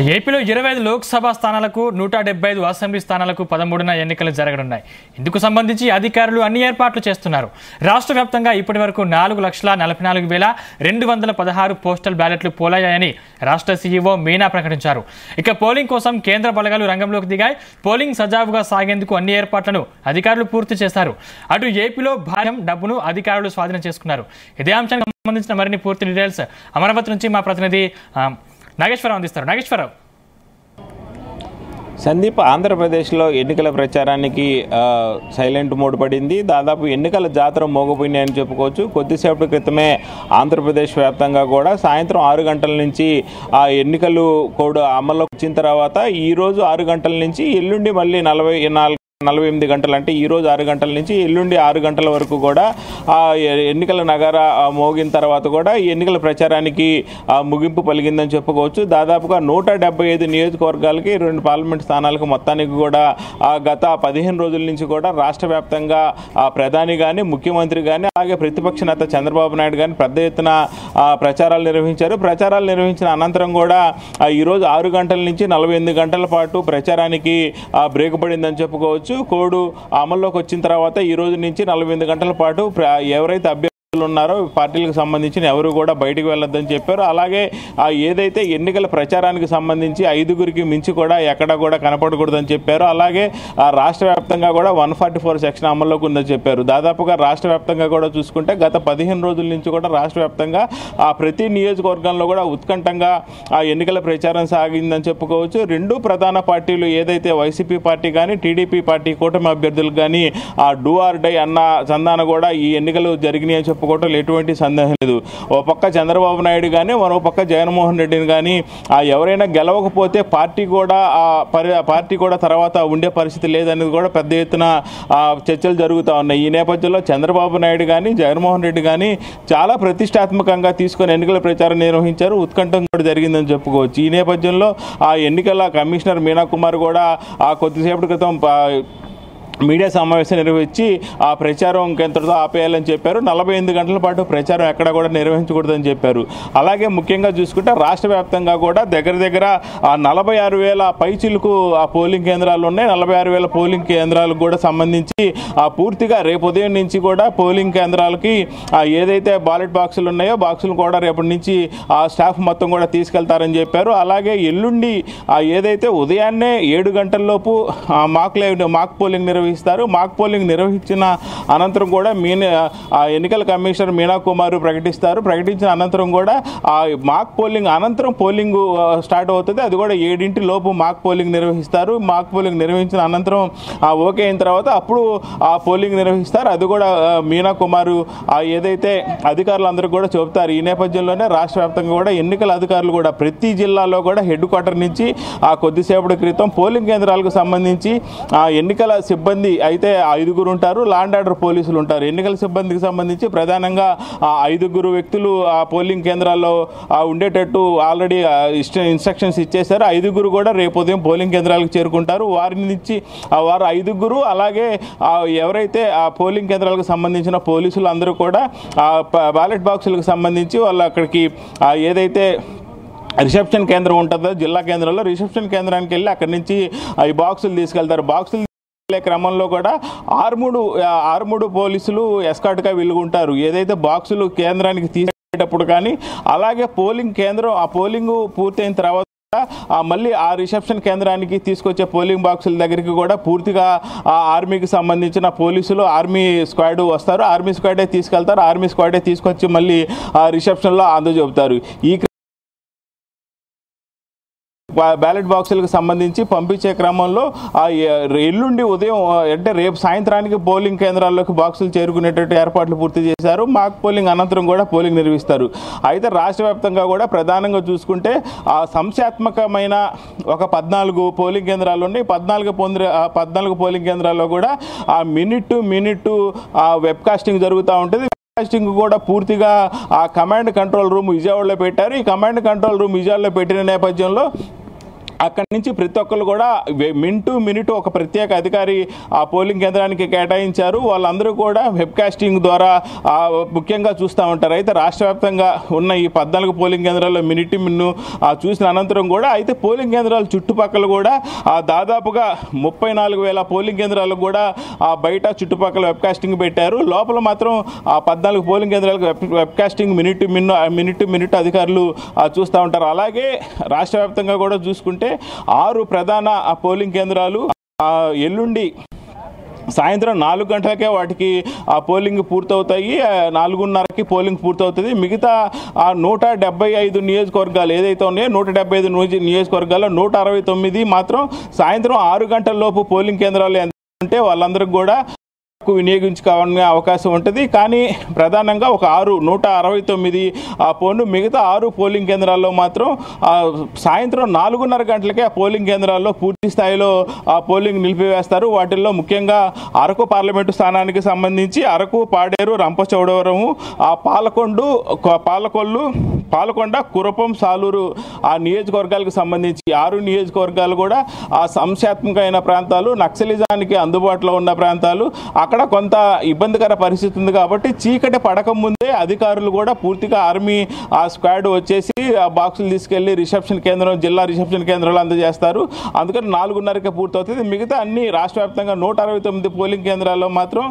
ఏపీలో 25 లోక్సభ స్థానాలకు 175 అసెంబ్లీ స్థానాలకు 13న ఎన్నికలు జరగనున్నాయి. ఇందుకు సంబంధించి అధికారులు అన్ని ఏర్పాట్లు చేస్తున్నారు. రాష్ట్ర వ్యాప్తంగా ఇప్పటివరకు 4,44,216 పోస్టల్ బ్యాలెట్లు పోలయ్యాయని రాష్ట్ర సీఈఓ మీనా ప్రకటించారు. ఇక పోలింగ్ కోసం కేంద్ర బలగాలు రంగంలోకి దిగాయి. పోలింగ్ సజావుగా సాగేందుకు అన్ని ఏర్పాట్లను అధికారులు పూర్తి చేశారు. అటు ఏపీలో భారీ డబ్బును అధికారులు స్వాధీనం చేసుకున్నారు. ఇదే అంశానికి సంబంధించిన మరిన్ని పూర్తి డీటెయిల్స్ అమరావతి నుంచి మా ప్రతినిధి నాగేశ్వరరావు అందిస్తారు. నాగేశ్వరరావు. సందీప్, ఆంధ్రప్రదేశ్లో ఎన్నికల ప్రచారానికి సైలెంట్ మోడ్ పడింది. దాదాపు ఎన్నికల జాతర మోగపోయినాయని చెప్పుకోవచ్చు. కొద్దిసేపటి క్రితమే ఆంధ్రప్రదేశ్ వ్యాప్తంగా కూడా సాయంత్రం 6 గంటల నుంచి ఆ ఎన్నికలు కోడ్ అమల్లోకి వచ్చిన తర్వాత ఈరోజు 6 గంటల నుంచి ఎల్లుండి మళ్ళీ 48 గంటలు, అంటే ఈరోజు 6 గంటల నుంచి ఎల్లుండి 6 గంటల వరకు కూడా ఆ ఎన్నికల నగర మోగిన తర్వాత కూడా ఈ ఎన్నికల ప్రచారానికి ముగింపు పలిగిందని చెప్పుకోవచ్చు. దాదాపుగా 175 నియోజకవర్గాలకి 2 పార్లమెంట్ స్థానాలకు మొత్తానికి కూడా గత 15 రోజుల నుంచి కూడా రాష్ట్ర వ్యాప్తంగా ప్రధాని కానీ, ముఖ్యమంత్రి కానీ, అలాగే ప్రతిపక్ష నేత చంద్రబాబు నాయుడు కానీ పెద్ద ఎత్తున ప్రచారాలు నిర్వహించారు. ప్రచారాలు నిర్వహించిన అనంతరం కూడా ఈరోజు 6 గంటల నుంచి 48 గంటల పాటు ప్రచారానికి బ్రేక్ పడిందని చెప్పుకోవచ్చు. కోడ్ అమల్లోకి వచ్చిన తర్వాత ఈ రోజు నుంచి 48 గంటల పాటు ఎవరైతే అభ్యర్థులు ఉన్నారో పార్టీలకు సంబంధించిన ఎవరు కూడా బయటకు వెళ్ళొద్దని చెప్పారు. అలాగే ఏదైతే ఎన్నికల ప్రచారానికి సంబంధించి 5గురికి మించి కూడా ఎక్కడ కూడా కనపడకూడదని చెప్పారు. అలాగే రాష్ట్ర వ్యాప్తంగా కూడా 144 సెక్షన్ అమల్లోకి ఉందని చెప్పారు. దాదాపుగా రాష్ట్ర వ్యాప్తంగా కూడా చూసుకుంటే గత 15 రోజుల నుంచి కూడా రాష్ట్ర వ్యాప్తంగా ప్రతి నియోజకవర్గంలో కూడా ఉత్కంఠంగా ఎన్నికల ప్రచారం సాగిందని చెప్పుకోవచ్చు. 2 ప్రధాన పార్టీలు ఏదైతే వైసీపీ పార్టీ కానీ, టీడీపీ పార్టీ కూటమి అభ్యర్థులు కానీ డూ ఆర్ డై అన్న చందాన కూడా ఈ ఎన్నికలు జరిగినాయని చెప్పుకోవటం ఎటువంటి సందేహం లేదు. ఓ పక్క చంద్రబాబు నాయుడు కానీ, మరో పక్క జగన్మోహన్ రెడ్డిని కానీ ఎవరైనా గెలవకపోతే పార్టీ కూడా తర్వాత ఉండే పరిస్థితి లేదనేది కూడా పెద్ద ఎత్తున చర్చలు జరుగుతూ ఉన్నాయి. ఈ నేపథ్యంలో చంద్రబాబు నాయుడు కానీ, జగన్మోహన్ రెడ్డి కానీ చాలా ప్రతిష్టాత్మకంగా తీసుకొని ఎన్నికల ప్రచారం నిర్వహించారు. ఉత్కంఠం కూడా జరిగిందని చెప్పుకోవచ్చు. ఈ నేపథ్యంలో ఎన్నికల కమిషనర్ మీనా కుమార్ కూడా కొద్దిసేపటి క్రితం మీడియా సమావేశం నిర్వహించి ఆ ప్రచారం ఇంకెంతటితో ఆపేయాలని చెప్పారు. 48 గంటల పాటు ప్రచారం ఎక్కడ కూడా నిర్వహించకూడదని చెప్పారు. అలాగే ముఖ్యంగా చూసుకుంటే రాష్ట్ర వ్యాప్తంగా కూడా దగ్గర 46,000 పైచిలకు పోలింగ్ కేంద్రాలు ఉన్నాయి. 46,000 పోలింగ్ కేంద్రాలకు కూడా సంబంధించి పూర్తిగా రేపు ఉదయం నుంచి కూడా పోలింగ్ కేంద్రాలకి ఏదైతే బ్యాలెట్ బాక్సులు ఉన్నాయో బాక్సులు కూడా రేపటి నుంచి స్టాఫ్ మొత్తం కూడా తీసుకెళ్తారని చెప్పారు. అలాగే ఎల్లుండి ఏదైతే ఉదయాన్నే 7 గంటల్లోపు మాక్ పోలింగ్ నిర్వహిస్తారు. మాక్ పోలింగ్ నిర్వహించిన అనంతరం కూడా ఎన్నికల కమిషనర్ మీనా కుమార్ ప్రకటించిన అనంతరం కూడా మాక్ పోలింగ్ అనంతరం పోలింగ్ స్టార్ట్ అవుతుంది. అది కూడా 7 లోపు మాక్ పోలింగ్ నిర్వహిస్తారు. మాక్ పోలింగ్ నిర్వహించిన అనంతరం ఓకే అయిన తర్వాత అప్పుడు పోలింగ్ నిర్వహిస్తారు. అది కూడా మీనా కుమార్ ఏదైతే అధికారులందరూ కూడా చెబుతారు. ఈ నేపథ్యంలోనే రాష్ట్ర వ్యాప్తంగా కూడా ఎన్నికల అధికారులు కూడా ప్రతి జిల్లాలో కూడా హెడ్ క్వార్టర్ నుంచి కొద్దిసేపటి క్రితం పోలింగ్ కేంద్రాలకు సంబంధించి ఎన్నికల సిబ్బంది అయితే 5గురు ఉంటారు, లా అండ్ ఆర్డర్ పోలీసులు ఉంటారు. ఎన్నికల సిబ్బందికి సంబంధించి ప్రధానంగా 5గురు వ్యక్తులు ఆ పోలింగ్ కేంద్రాల్లో ఉండేటట్టు ఆల్రెడీ ఇన్స్ట్రక్షన్స్ ఇచ్చేశారు. 5గురు కూడా రేపు ఉదయం పోలింగ్ కేంద్రాలకు చేరుకుంటారు. వారి నుంచి వారు 5గురు అలాగే ఎవరైతే ఆ పోలింగ్ కేంద్రాలకు సంబంధించిన పోలీసులు అందరూ కూడా బ్యాలెట్ బాక్సులకు సంబంధించి వాళ్ళు అక్కడికి ఏదైతే రిసెప్షన్ కేంద్రం ఉంటుందో జిల్లా కేంద్రంలో రిసెప్షన్ కేంద్రానికి వెళ్ళి అక్కడి నుంచి ఈ బాక్సులు తీసుకెళ్తారు. బాక్సులు క్రమంలో కూడా 6 పోలీసులు ఎస్కార్ట్గా వెలుగుంటారు. ఏదైతే బాక్సులు కేంద్రానికి తీసుకెళ్ళేటప్పుడు కానీ అలాగే పోలింగ్ కేంద్రం పోలింగ్ పూర్తయిన తర్వాత మళ్ళీ ఆ రిసెప్షన్ కేంద్రానికి తీసుకొచ్చే పోలింగ్ బాక్సుల దగ్గరికి కూడా పూర్తిగా ఆర్మీకి సంబంధించిన పోలీసులు ఆర్మీ స్క్వాడ్ వస్తారు. ఆర్మీ స్క్వాడే తీసుకెళ్తారు. ఆర్మీ స్క్వాడే తీసుకొచ్చి మళ్ళీ రిసెప్షన్లో అందజెబుతారు. ఈ బ్యాలెట్ బాక్సులకు సంబంధించి పంపించే క్రమంలో ఎల్లుండి ఉదయం అంటే రేపు సాయంత్రానికి పోలింగ్ కేంద్రాల్లోకి బాక్సులు చేరుకునేటట్టు ఏర్పాట్లు పూర్తి చేశారు. మాక్ పోలింగ్ అనంతరం కూడా పోలింగ్ నిర్వహిస్తారు. అయితే రాష్ట్ర వ్యాప్తంగా కూడా ప్రధానంగా చూసుకుంటే సంఖ్యాత్మకమైన ఒక 14 పోలింగ్ కేంద్రాలు ఉన్నాయి. 14 పోలింగ్ కేంద్రాల్లో కూడా minute to minute webcasting జరుగుతూ ఉంటుంది. కాస్టింగ్ కూడా పూర్తిగా కమాండ్ కంట్రోల్ రూమ్ విజయవాడలో పెట్టారు. ఈ కమాండ్ కంట్రోల్ రూమ్ విజయవాడలో పెట్టిన నేపథ్యంలో అక్కడి నుంచి ప్రతి ఒక్కరు కూడా మినిట్ ఒక ప్రత్యేక అధికారి ఆ పోలింగ్ కేంద్రానికి కేటాయించారు. వాళ్ళందరూ కూడా వెబ్కాస్టింగ్ ద్వారా ముఖ్యంగా చూస్తూ ఉంటారు. అయితే రాష్ట్ర వ్యాప్తంగా ఉన్న ఈ 14 పోలింగ్ కేంద్రాల్లో మిన్ను చూసిన అనంతరం కూడా అయితే పోలింగ్ కేంద్రాల చుట్టుపక్కల కూడా దాదాపుగా 34,000 పోలింగ్ కేంద్రాలకు కూడా బయట చుట్టుపక్కల వెబ్కాస్టింగ్ పెట్టారు. లోపల మాత్రం 14 పోలింగ్ కేంద్రాలకు వెబ్కాస్టింగ్ మినిట్ అధికారులు చూస్తూ ఉంటారు. అలాగే రాష్ట్ర వ్యాప్తంగా కూడా చూసుకుంటే 6 ప్రధాన పోలింగ్ కేంద్రాలు ఎల్లుండి సాయంత్రం 4 గంటలకే వాటికి పోలింగ్ పూర్తవుతాయి. 4:30కి పోలింగ్ పూర్తవుతుంది. మిగతా 175 నియోజకవర్గాలు ఏదైతే ఉన్నాయో 175 నియోజకవర్గాల్లో 169 మాత్రం సాయంత్రం 6 గంటల లోపు పోలింగ్ కేంద్రాలు ఎంత ఉంటే వాళ్ళందరికీ కూడా వినియోగించుకోవాలనే అవకాశం ఉంటుంది. కానీ ప్రధానంగా ఒక 169 మిగతా 6 పోలింగ్ కేంద్రాల్లో మాత్రం సాయంత్రం 4:30 గంటలకే ఆ పోలింగ్ కేంద్రాల్లో పూర్తి స్థాయిలో పోలింగ్ నిలిపివేస్తారు. వాటిల్లో ముఖ్యంగా అరకు పార్లమెంటు స్థానానికి సంబంధించి అరకు, పాడేరు, రంపచోడవరము, పాలకొండ, కురపం, సాలూరు ఆ నియోజకవర్గాలకు సంబంధించి 6 నియోజకవర్గాలు కూడా ఆ సంశాత్మకమైన ప్రాంతాలు, నక్సలిజానికి అందుబాటులో ఉన్న ప్రాంతాలు. అక్కడ కొంత ఇబ్బందికర పరిస్థితి ఉంది కాబట్టి చీకటి పడక ముందే అధికారులు కూడా పూర్తిగా ఆర్మీ స్క్వాడ్ వచ్చేసి ఆ బాక్సులు తీసుకెళ్లి జిల్లా రిసెప్షన్ కేంద్రంలో అందజేస్తారు. అందుకని 4:30కే పూర్తవుతుంది. మిగతా అన్ని రాష్ట్ర వ్యాప్తంగా 169 పోలింగ్ కేంద్రాల్లో మాత్రం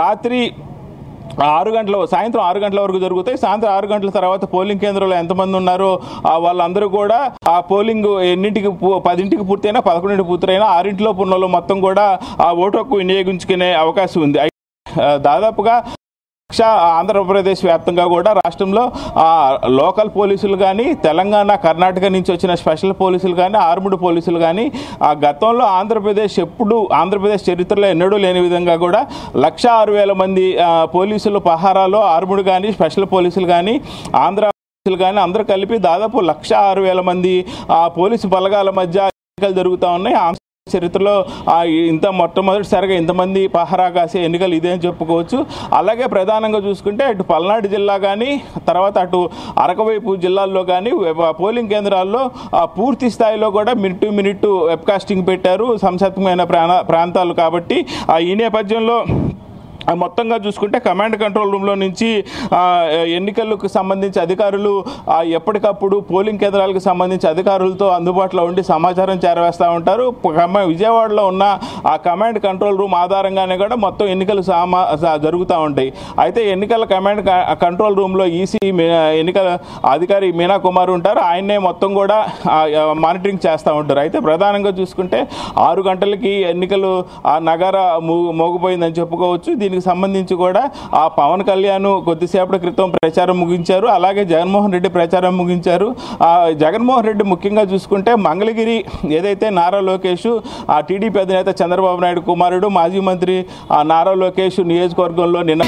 రాత్రి సాయంత్రం 6 గంటల వరకు జరుగుతాయి. సాయంత్రం 6 గంటల తర్వాత పోలింగ్ కేంద్రంలో ఎంతమంది ఉన్నారో వాళ్ళందరూ కూడా ఆ పోలింగ్ 10ంటికి పూర్తయినా 11ంటికి పూర్తయినా 6 ఉన్న వాళ్ళు మొత్తం కూడా ఆ ఓటు హక్కు వినియోగించుకునే అవకాశం ఉంది. దాదాపుగా ఆంధ్రప్రదేశ్ వ్యాప్తంగా కూడా రాష్ట్రంలో లోకల్ పోలీసులు కానీ, తెలంగాణ, కర్ణాటక నుంచి వచ్చిన స్పెషల్ పోలీసులు కానీ, ఆర్మ్డ్ పోలీసులు కానీ గతంలో ఆంధ్రప్రదేశ్ చరిత్రలో ఎన్నడూ లేని విధంగా కూడా 106,000 మంది పోలీసులు పహారాలో ఆర్మ్డ్ కానీ, స్పెషల్ పోలీసులు కానీ, ఆంధ్ర పోలీసులు కానీ అందరూ కలిపి దాదాపు 106,000 మంది పోలీసు బలగాల మధ్య ఎన్నికలు జరుగుతూ ఉన్నాయి. చరిత్రలో మొట్టమొదటిసారిగా ఇంతమంది పహరా కాసే ఎన్నికలు ఇదే అని చెప్పుకోవచ్చు. అలాగే ప్రధానంగా చూసుకుంటే అటు పల్నాడు జిల్లా కానీ, తర్వాత అటు అరకవైపు జిల్లాల్లో కానీ పోలింగ్ కేంద్రాల్లో పూర్తి స్థాయిలో కూడా మినిట్ వెబ్కాస్టింగ్ పెట్టారు. సంశాత్మకమైన ప్రాంతాలు కాబట్టి ఈ నేపథ్యంలో మొత్తంగా చూసుకుంటే కమాండ్ కంట్రోల్ రూమ్లో నుంచి ఎన్నికలకు సంబంధించి అధికారులు ఎప్పటికప్పుడు పోలింగ్ కేంద్రాలకు సంబంధించి అధికారులతో అందుబాటులో ఉండి సమాచారం చేరవేస్తూ ఉంటారు. విజయవాడలో ఉన్న ఆ కమాండ్ కంట్రోల్ రూమ్ ఆధారంగానే కూడా మొత్తం ఎన్నికలు జరుగుతూ ఉంటాయి. అయితే ఎన్నికల కమాండ్ కంట్రోల్ రూమ్లో ఈసీ ఎన్నికల అధికారి మీనా కుమార్ ఉంటారు. ఆయన్నే మొత్తం కూడా మానిటరింగ్ చేస్తూ ఉంటారు. అయితే ప్రధానంగా చూసుకుంటే 6 గంటలకి ఎన్నికలు నగార మోగిపోయిందని చెప్పుకోవచ్చు. దీనికి సంబంధించి కూడా పవన్ కళ్యాణ్ కొద్దిసేపటి క్రితం ప్రచారం ముగించారు. అలాగే జగన్మోహన్ రెడ్డి ప్రచారం ముగించారు. జగన్మోహన్ రెడ్డి ముఖ్యంగా చూసుకుంటే మంగళగిరి ఏదైతే నారా లోకేష్ టీడీపీ అధినేత చంద్రబాబు నాయుడు కుమారుడు మాజీ మంత్రి నారా లోకేష్ నియోజకవర్గంలో నిన్న